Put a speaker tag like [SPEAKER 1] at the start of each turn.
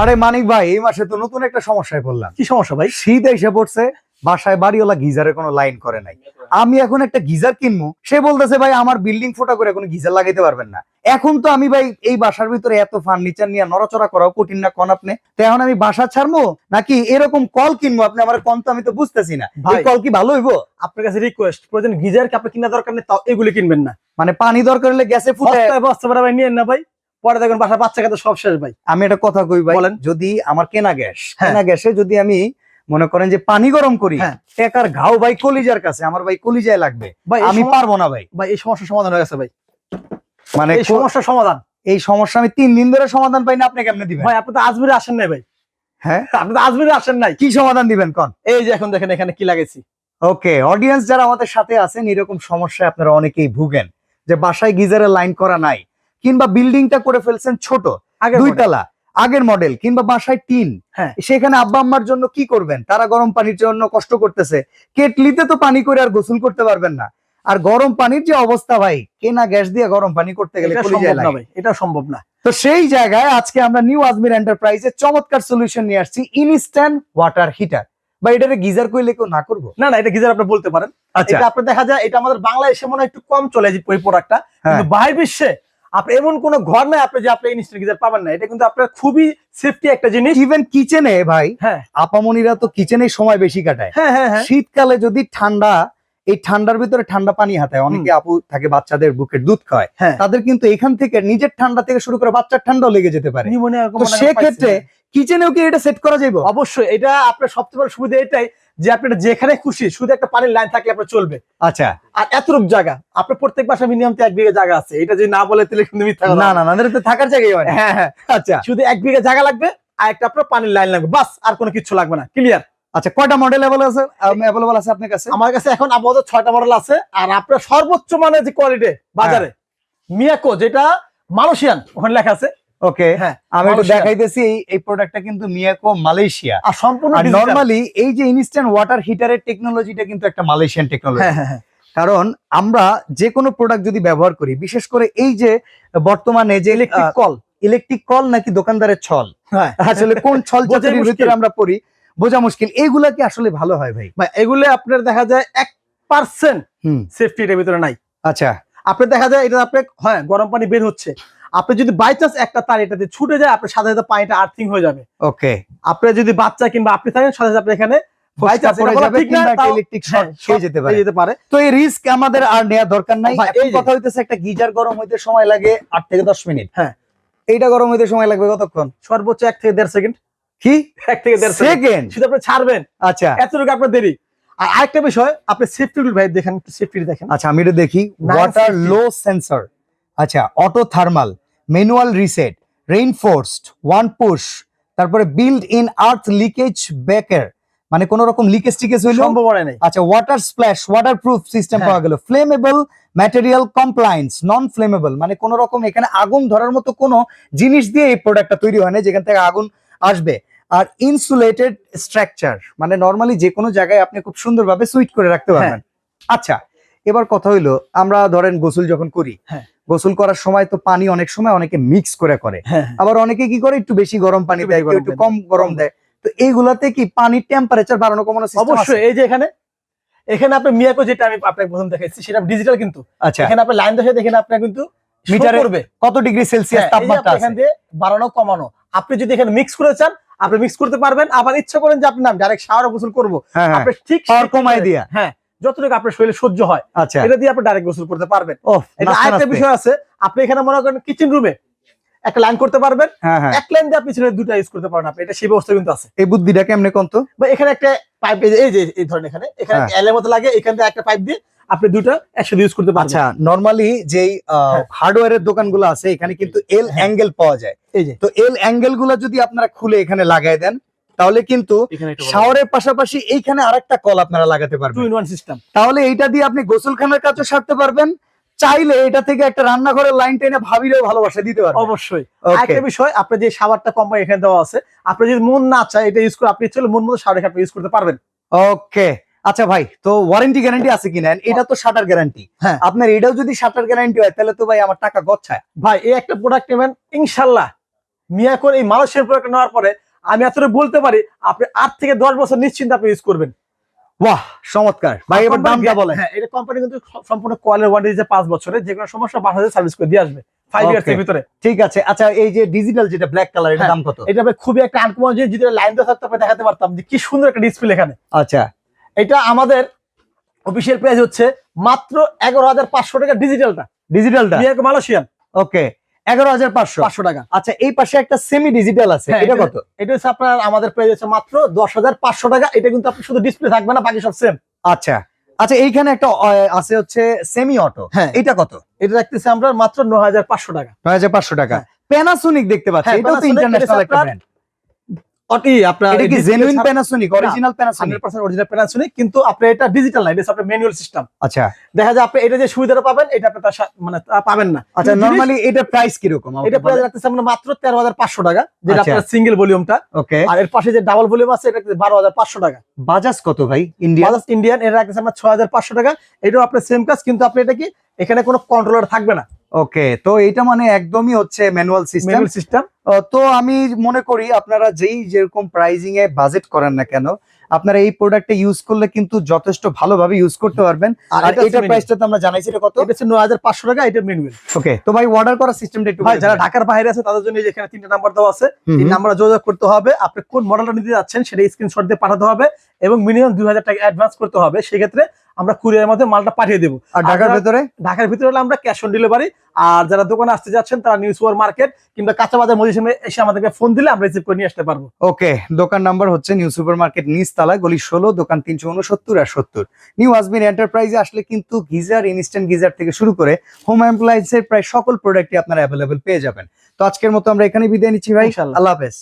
[SPEAKER 1] আরে মানিক ভাই, এই মাসে তো নতুন একটা সমস্যায় পড়লাম।
[SPEAKER 2] কি সমস্যা ভাই?
[SPEAKER 1] শীত এসে পড়ছে, বাসায় বাড়িওয়ালা গিজারে কোনো লাইন করে নাই। আমি এখন একটা গিজার কিনবো, সে বলতেছে ভাই আমার বিল্ডিং ফোটা করে কোনো গিজার লাগাইতে পারবেন না। এখন তো আমি ভাই এই বাসার ভিতরে এত ফার্নিচার নিয়ে নড়াচড়া করাও কঠিন না, কোন আপনি তো এখন আমি বাসা ছাড়বো নাকি এরকম কল কিনবো? আপনি আমার কোন তো আমি তো বুঝতেছি না, ভাই কল কি ভালো হইবো?
[SPEAKER 2] আপনার কাছে রিকোয়েস্ট, প্রয়োজন গিজার কি আপনার কিনা দরকার নেই, তাও এগুলি কিনবেন না।
[SPEAKER 1] মানে পানি দরকার হলে গ্যাসে ফুটে
[SPEAKER 2] বস্তা ভাই নিয়েন না ভাই, পরে দেখবেন বাসার বাচ্চা কাছে সব শেষ ভাই।
[SPEAKER 1] আমি একটা কথা কই ভাই,
[SPEAKER 2] বলেন।
[SPEAKER 1] যদি আমার কেনা গ্যাসে যদি আমি মনে করেন যে পানি গরম করি, টেকার ঘাও ভাই কলিজার কাছে, আমার ভাই কলিজায় লাগবে ভাই, আমি পারবো না ভাই।
[SPEAKER 2] ভাই এই সমস্যার সমাধান হয়ে গেছে ভাই,
[SPEAKER 1] মানে
[SPEAKER 2] এই সমস্যার সমাধান,
[SPEAKER 1] এই সমস্যা আমি 3 দিন ধরে সমাধান পাই না, আপনি কেমনে দিবেন?
[SPEAKER 2] ভাই আপনি তো আজমিরে আসেন নাই ভাই।
[SPEAKER 1] হ্যাঁ,
[SPEAKER 2] আপনি তো আজমিরে আসেন নাই,
[SPEAKER 1] কি সমাধান দিবেন কোন?
[SPEAKER 2] এই যে এখন দেখেন এখানে কি লাগাইছি।
[SPEAKER 1] ওকে, অডিয়েন্স যারা আমাদের সাথে আছেন, এরকম সমস্যায় আপনারা অনেকেই ভুগেন যে বাসায় গিজারের লাইন করা নাই, কিংবা বিল্ডিংটা করে ফেলছেন ছোট, 2 তলা আগের মডেল, কিংবা বাসায় টিন, সেখানে আব্বা আম্মার জন্য কি করবেন? তারা গরম পানির জন্য কষ্ট করতেছে, কেটলিতে তো পানি করে আর গোসল করতে পারবেন না। আর গরম পানির যে অবস্থা ভাই, কেনা গ্যাস দিয়ে গরম পানি করতে গেলে
[SPEAKER 2] এটা সম্ভব না।
[SPEAKER 1] তো সেই জায়গায় আজকে আমরা নিউ আজমির এন্টারপ্রাইজে চমৎকার সলিউশন নিয়ে আসছি, ইনস্ট্যান্ট ওয়াটার হিটার। বা এটারে গিজার কইলে কেউ না করবো?
[SPEAKER 2] না না, এটা গিজার আপনি বলতে পারেন। এটা আপনি দেখা যায় এটা আমাদের বাংলাদেশে মনে হয় একটু কম চলে যে ওই প্রোডাক্টটা, কিন্তু বাইরের বিশ্বে আপনি এমন কোন ঘর নাই আপনি যে আপনি ইনস্ট্যান্ট গিজার পাবেন না। এটা কিন্তু আপনার খুবই সেফটি একটা জিনিস।
[SPEAKER 1] ইভেন কিচেনে ভাই, আপামনিরা তো কিচেনে সময় বেশি কাটায়। শীতকালে যদি এই ঠান্ডার ভিতরে ঠান্ডা পানি হাতায়, অনেকে আপু থাকে বাচ্চাদের বুকের দুধ খায়, তাদের কিন্তু এখান থেকে নিজের ঠান্ডা থেকে শুরু করে বাচ্চার ঠান্ডাও লেগে যেতে পারে। তো সেক্ষেত্রে কিচেনেও কি এটা সেট করা যাবে?
[SPEAKER 2] অবশ্যই। এটা আপনার সবচেয়ে বড় সুবিধা এটাই যে আপনি যেখানে খুশি শুধু একটা পানির লাইন থাকলে আপনার চলবে।
[SPEAKER 1] আচ্ছা,
[SPEAKER 2] আর এতটুকু জায়গা আপনার প্রত্যেক বাসায় মিনিমাম 1 বিঘা জায়গা আছে, এটা যদি না বলে তাহলে কিন্তু মিথ্যা কথা।
[SPEAKER 1] না না না, এটা থাকার জায়গায় হয়। আচ্ছা,
[SPEAKER 2] শুধু 1 বিঘা জায়গা লাগবে আর একটা আপনার পানির লাইন লাগবে, বাস, আর কোনো কিছু লাগবে না। ক্লিয়ার?
[SPEAKER 1] আচ্ছা, কয়টা মডেল अवेलेबल আছে আপনার কাছে?
[SPEAKER 2] আমার কাছে এখন আপাতত 6টা মডেল আছে। আর আপনার সর্বোচ্চ মানের যে কোয়ালিটি বাজারে মিয়াকো, যেটা মালয়েশিয়ান ওখানে লেখা আছে।
[SPEAKER 1] ওকে, আমি একটু দেখাইতেছি। এই প্রোডাক্টটা কিন্তু মিয়াকো মালয়েশিয়া,
[SPEAKER 2] আর সম্পূর্ণ
[SPEAKER 1] নরমালি এই যে ইনস্ট্যান্ট ওয়াটার হিটারের টেকনোলজিটা কিন্তু একটা মালয়েশিয়ান টেকনোলজি। কারণ আমরা যে কোনো প্রোডাক্ট যদি ব্যবহার করি, বিশেষ করে এই যে বর্তমানে যে ইলেকট্রিক কল নাকি দোকানদারের ছল, আসলে কোন ছল চাতুরির ভিতরে আমরা পড়ি বোঝা মুশকিল। এইগুলা কি আসলে ভালো হয় ভাই?
[SPEAKER 2] এগুলো আপনার দেখা যায় 1% সেফটি এর ভিতরে নাই।
[SPEAKER 1] আচ্ছা,
[SPEAKER 2] আপনি দেখা যায় এটা আপনি গরম পানি বের হচ্ছে, আপনি যদি বাই চান্স একটা তার এটাতে ছুটে যায়, আপনার সাথে সাথে পানিটা আর্থিং হয়ে যাবে।
[SPEAKER 1] ওকে,
[SPEAKER 2] আপনি যদি বাচ্চা কিংবা আপনি থাকেন সাথে সাথে আপনি এখানে যেতে পারে।
[SPEAKER 1] তো এই রিস্ক আমাদের আর নেওয়া দরকার নাই। এই কথা হইতেছে, একটা গিজার গরম হইতে সময় লাগে 8 থেকে 10 মিনিট। এইটা গরম হইতে সময় লাগবে কতক্ষণ?
[SPEAKER 2] সর্বোচ্চ 1 থেকে 1.5 সেকেন্ড।
[SPEAKER 1] কি
[SPEAKER 2] 1 থেকে 1.5 সেকেন্ড শুধু আপনি ছাড়বেন।
[SPEAKER 1] আচ্ছা,
[SPEAKER 2] এতটুকু আপনার দেরি। আর আরেকটা বিষয়, আপনি সেফটি ভাই দেখেন, সেফটি দেখেন।
[SPEAKER 1] আচ্ছা, আমি এটা দেখি। ওয়াটার লো সেন্সর, আচ্ছা, auto thermal, manual reset, reinforced, one push, তারপরে build in earth leakage breaker, মানে কোন রকম লিকেজ টিকেজ হইলো
[SPEAKER 2] সম্ভাবনা নেই।
[SPEAKER 1] আচ্ছা, ওয়াটার স্প্ল্যাশ, ওয়াটারপ্রুফ সিস্টেম পাওয়া গেল, ফ্লেমেবল ম্যাটেরিয়াল কমপ্লায়েন্স, নন ফ্লেমেবল, মানে কোন রকম এখানে আগুন ধরার মতো কোনো জিনিস দিয়ে এই প্রোডাক্টটা তৈরি হয় না যেখান থেকে আগুন আসবে। আর ইনসুলেটেড স্ট্রাকচার, মানে নরমালি যে কোনো জায়গায় আপনি খুব সুন্দরভাবে সুইচ করে রাখতে পারবেন। আচ্ছা, এবার কথা হইলো, আমরা ধরেন গোসল যখন করি, গোসল করার সময় তো পানি অনেক সময় অনেকে মিক্স করে, আবার অনেকে কি করে একটু বেশি গরম পানি দেয়, একটু কম গরম দেয়। তো এইগুলাতে কি পানির টেম্পারেচার বাড়ানো কমানো সিস্টেম আছে?
[SPEAKER 2] অবশ্যই। এই যে এখানে আপনি মিয়াকো যেটা আমি আপনাকে প্রথম দেখাইছি সেটা ডিজিটাল, কিন্তু
[SPEAKER 1] আচ্ছা,
[SPEAKER 2] এখানে আপনি লাইন দেখে দেখেন আপনি কিন্তু
[SPEAKER 1] মিটারে করবে কত ডিগ্রি সেলসিয়াস তাপমাত্রা আছে,
[SPEAKER 2] এখান দিয়ে বাড়ানো কমানো। আপনি যদি এখানে মিক্স করে চান আপনি মিক্স করতে পারবেন, আবার ইচ্ছা করেন যে আপনি না ডাইরেক্ট শাওয়ারে গোসল করব, আপনি ঠিক
[SPEAKER 1] পাওয়ার কমায় দিয়া
[SPEAKER 2] যতটুকু আপনার শরীরে সহ্য হয় এটা দিয়ে আপনি ডাইরেক্ট গোসল করতে পারবেন। এটা আরেকটা বিষয় আছে, আপনি এখানে মনে করেন কিচেন রুমে একটা লাইন করতে পারবেন, এক লাইন দিয়ে আপনি ছেড়ে দুটো ইউজ করতে পারেন। আপনি এটা সেই ব্যবস্থা কিন্তু আছে।
[SPEAKER 1] এই বুদ্ধিটা কেমনে কোন তো?
[SPEAKER 2] বা এখানে একটা পাইপ, এই যে এই ধরনের এখানে এলের মতো লাগে, এখান থেকে একটা পাইপ দিয়ে আপনি দুটো একসাথে ইউজ করতে পারবেন।
[SPEAKER 1] আচ্ছা, নরমালি যেই হার্ডওয়্যারের দোকানগুলো আছে এখানে কিন্তু এল অ্যাঙ্গেল পাওয়া যায়। এই যে, তো এল অ্যাঙ্গেল গুলো যদি আপনারা খুলে এখানে লাগাই দেন, তাহলে কিন্তু শাওয়ারের পাশাপাশি এইখানে আরেকটা কল আপনারা লাগাতে পারবেন,
[SPEAKER 2] 2-in-1 সিস্টেম।
[SPEAKER 1] তাহলে এইটা দিয়ে আপনি গোসলখানার কাজও সারতে পারবেন, চাইলে এটা থেকে একটা রান্নাঘরের লাইন টেনে ভাবিরেও ভালোবাসা দিতে পারবেন।
[SPEAKER 2] অবশ্যই। একটা বিষয়, আপনি যে শাওয়ারটা কোম্পানি এখানে দেওয়া আছে, আপনি যদি মন না চায় এটা ইউজ করে, আপনি চলে মন মতো শাওয়ার আপনি ইউজ করতে পারবেন।
[SPEAKER 1] ওকে, আচ্ছা ভাই, তো ওয়ারেন্টি গ্যারান্টি আছে কিনা? এটা তো শাটার গ্যারান্টি, আপনার এটাও যদি শাটার গ্যারান্টি হয় তাহলে তো ভাই আমার টাকা গচ্ছায়।
[SPEAKER 2] ভাই এই একটা প্রোডাক্ট নেবেন, ইনশাআল্লাহ মিয়াকোর এই মালয়েশিয়ান প্রোডাক্ট নেওয়ার পরে আমি এতটা বলতে পারি আপনি 8 থেকে 10 বছর নিশ্চিন্তে আপনি ইউজ করবেন।
[SPEAKER 1] বাহ, চমৎকার ভাই। এবার দামটা বলেন।
[SPEAKER 2] হ্যাঁ, এটা কোম্পানি কিন্তু সম্পূর্ণ কোয়ালিটির ওয়ারেন্টি দিচ্ছে 5 বছরের, যে কোনো সমস্যা 5,000 সার্ভিস করে দিয়ে আসবে 5 ইয়ার্স এর ভিতরে।
[SPEAKER 1] ঠিক আছে। আচ্ছা, এই যে ডিজিটাল যেটা ব্ল্যাক কালার, এর দাম কত?
[SPEAKER 2] এটা ভাই খুবই একটা আনকমন জিনিস, যেটা লাইন দিয়ে থাকতে আপনি দেখাতে পারতাম যে কি সুন্দর একটা ডিসপ্লে এখানে।
[SPEAKER 1] আচ্ছা,
[SPEAKER 2] এটা আমাদের অফিশিয়াল প্রাইস হচ্ছে মাত্র 11,500 টাকা ডিজিটালটা। মিয়াকো মালয়েশিয়ান।
[SPEAKER 1] ওকে, 11,500
[SPEAKER 2] টাকা।
[SPEAKER 1] আচ্ছা, এই পাশে একটা সেমি ডিজিটাল আছে, এটা কত?
[SPEAKER 2] এটা হচ্ছে আপনার আমাদের প্রাইস হচ্ছে মাত্র 10,500 টাকা। এটা কিন্তু আপনি শুধু ডিসপ্লে থাকবে না, বাকি সব সেম।
[SPEAKER 1] আচ্ছা আচ্ছা, এইখানে একটা আছে হচ্ছে সেমি অটো,
[SPEAKER 2] হ্যাঁ,
[SPEAKER 1] এটা কত?
[SPEAKER 2] এটা রাখতেছি আমরা মাত্র 9,500 টাকা।
[SPEAKER 1] 9,500 টাকা। প্যানাসোনিক দেখতে পাচ্ছি,
[SPEAKER 2] হ্যাঁ,
[SPEAKER 1] এটাও তো ইন্টারন্যাশনাল একটা ব্র্যান্ড। এটা কি genuine Panasonic, original Panasonic?
[SPEAKER 2] 100% original Panasonic, কিন্তু আপনি এটা ডিজিটাল না, এটা আপনার ম্যানুয়াল সিস্টেম।
[SPEAKER 1] আচ্ছা,
[SPEAKER 2] দেখা যায় আপনি এটা যে সুবিধাটা পাবেন, এটা আপনি মানে পাবেন না।
[SPEAKER 1] আচ্ছা, নরমালি এটা প্রাইস কি রকম?
[SPEAKER 2] এটা প্রাইস রাখতেছি আমরা মাত্র 13,500 টাকা, যেটা আপনার সিঙ্গেল ভলিউমটা।
[SPEAKER 1] ওকে,
[SPEAKER 2] আর এর পাশে যে ডাবল ভলিউম আছে, এটা 12,500 টাকা।
[SPEAKER 1] বাজাজ কত ভাই?
[SPEAKER 2] বাজাজ ইন্ডিয়ান, এটা রাখতেছি আমরা 6,500 টাকা। এটাও আপনার সেম কাজ, কিন্তু আপনি এটা কি এখানে কোনো কন্ট্রোলার থাকবে না।
[SPEAKER 1] ওকে, তো এটা মানে একদমই হচ্ছে ম্যানুয়াল সিস্টেম। তো আমি মনে করি আপনারা যেরকম প্রাইজিং এ বাজেট করেন না কেন, আপনারা এই প্রোডাক্টটা ইউজ করলে কিন্তু যথেষ্ট ভালোভাবে ইউজ করতে পারবেন। আর এটার প্রাইসটা তো আমরা জানাইছি, এটা কত?
[SPEAKER 2] এটা হচ্ছে 9,500 টাকা, এটা ম্যানুয়াল।
[SPEAKER 1] ওকে, তো ভাই অর্ডার করার সিস্টেমটা একটু
[SPEAKER 2] ভাই, যারা ঢাকার বাইরে আছে তাদের জন্য এখানে 3টা নাম্বার দেওয়া আছে। এই নাম্বারে যোগাযোগ করতে হবে। আপনি কোন মডেলটা নিতে যাচ্ছেন সেটা স্ক্রিনশট দিয়ে পাঠাতে হবে এবং মিনিমাম 2,000 টাকা অ্যাডভান্স করতে হবে। সেক্ষেত্রে আমরা কুরিয়ারের মধ্যে মালটা পাঠিয়ে দেবো।
[SPEAKER 1] আর ঢাকার ভিতরে
[SPEAKER 2] হলে আমরা ক্যাশ অন ডেলিভারি। আর যারা দোকানে আসতে যাচ্ছেন তারা নিউ সুপার মার্কেট কিংবা কাঁচা বাজার মজিশে এসে আমাদেরকে ফোন দিলে আমরা রিসিভ করে নিয়ে আসতে পারবো।
[SPEAKER 1] ওকে, দোকান নাম্বার হচ্ছে নিউ সুপার মার্কেট, নিচতলা, গলি 16, দোকান 369 আর 70। নিউ আজমিন এন্টারপ্রাইজে আসলে কিন্তু গিজার, ইনস্ট্যান্ট গিজার থেকে শুরু করে হোম অ্যাপ্লায়েন্সের প্রায় সকল প্রোডাক্টই আপনারা অ্যাভেলেবল পেয়ে যাবেন। তো আজকের মতো আমরা এখানে বিদায় নিচ্ছি ভাই,
[SPEAKER 2] ইনশাআল্লাহ।
[SPEAKER 1] আল্লাহ হাফেজ।